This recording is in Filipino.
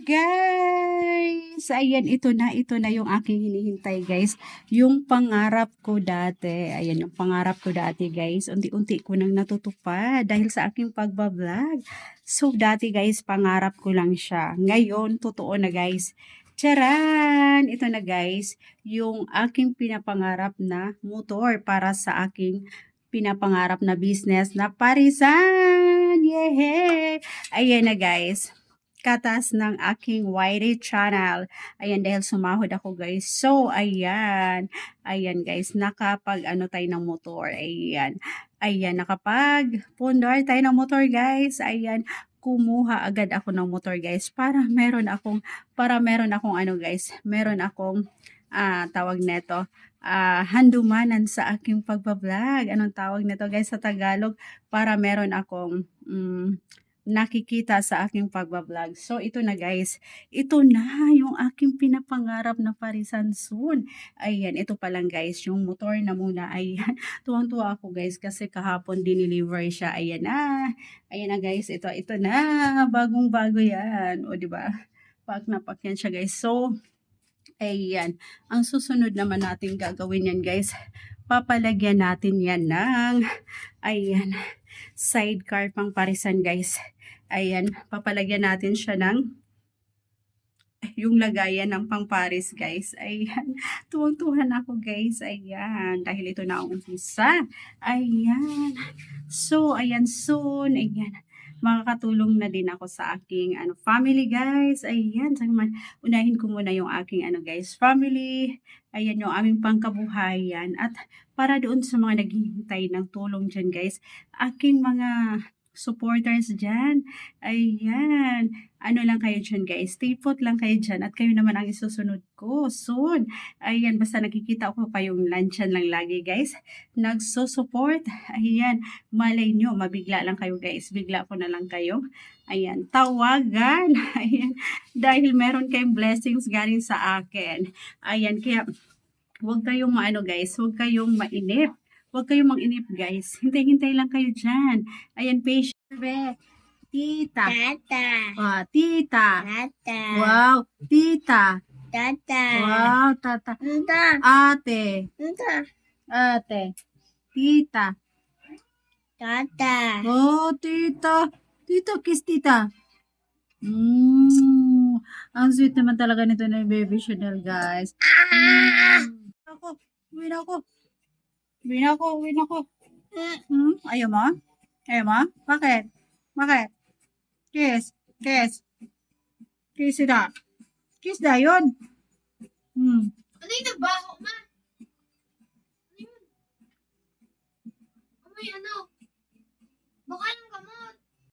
guys! Ayan, ito na yung aking hinihintay guys. Yung pangarap ko dati. Ayan, yung pangarap ko dati guys. Unti-unti ko nang natutupad dahil sa aking pagbablog. So, dati guys, pangarap ko lang siya. Ngayon, totoo na guys. Charan! Ito na guys, yung aking pinapangarap na motor para sa aking pinapangarap na business na parisan! Yehey! Ayan na guys, katas ng aking YT channel. Ayan, dahil sumahod ako guys. So, ayan. Ayan guys, nakapag ano tayo ng motor. Ayan. Ayan, nakapag pundar tayo ng motor guys. Ayan, kumuha agad ako ng motor guys para meron akong ano guys, meron akong tawag neto, handumanan sa aking pagbablog. Anong tawag nito guys sa Tagalog? Para meron akong nakikita sa aking pagbablog. So, ito na guys. Ito na yung aking pinapangarap na parisan soon. Ayan, ito pa lang guys. Yung motor na muna. Ayan, tuwang-tuwa ako guys kasi kahapon dineliver siya. Ayan na. Ayan na guys. Ito na. Bagong-bago yan. O, diba? Pak na pak yan siya guys. So, ayan. Ang susunod naman natin gagawin yan guys. Papalagyan natin yan ng, ayan, sidecar pang parisan guys. Ayan, papalagyan natin siya ng yung lagayan ng pangparis guys. Ayan, tuwang-tuwa na ako guys. Ayan, dahil ito na ang umpisa. Ayan. So, ayan soon. Ayan, makakatulong na din ako sa aking family guys. Ayan, unahin ko muna yung aking guys, family. Ayan yung aming pangkabuhayan. At para doon sa mga naghihintay ng tulong dyan guys, aking mga supporters dyan. Ayan. Ano lang kayo dyan guys. Stay put lang kayo dyan. At kayo naman ang isusunod ko soon. Ayan. Basta nakikita ko pa yung lanchan lang lagi guys. Nagsusupport. Ayan. Malay nyo. Mabigla lang kayo guys. Bigla ko na lang kayo. Ayan. Tawagan. Ayan. Dahil meron kayong blessings galing sa akin. Ayan. Kaya huwag kayong guys. Huwag kayong mainip. Huwag kayong mag-inip guys. Hintay-hintay lang kayo dyan. Ayan, patient. Tita. Tata. Tita. Tata. Wow. Tita. Tata. Wow, tata. Tata. Ate. Tata. Ate. Tita. Tata. Oh, tita. Tita, kiss tita. Ang sweet naman talaga nito na yung baby Chanel, guys. Ako. Uwi na ako. Uwi na ako. Ayaw mo? Ayaw mo? Bakit? Bakit? Kiss. Kiss. Kiss da. Kiss da yun. Ano yung nabaho, ma?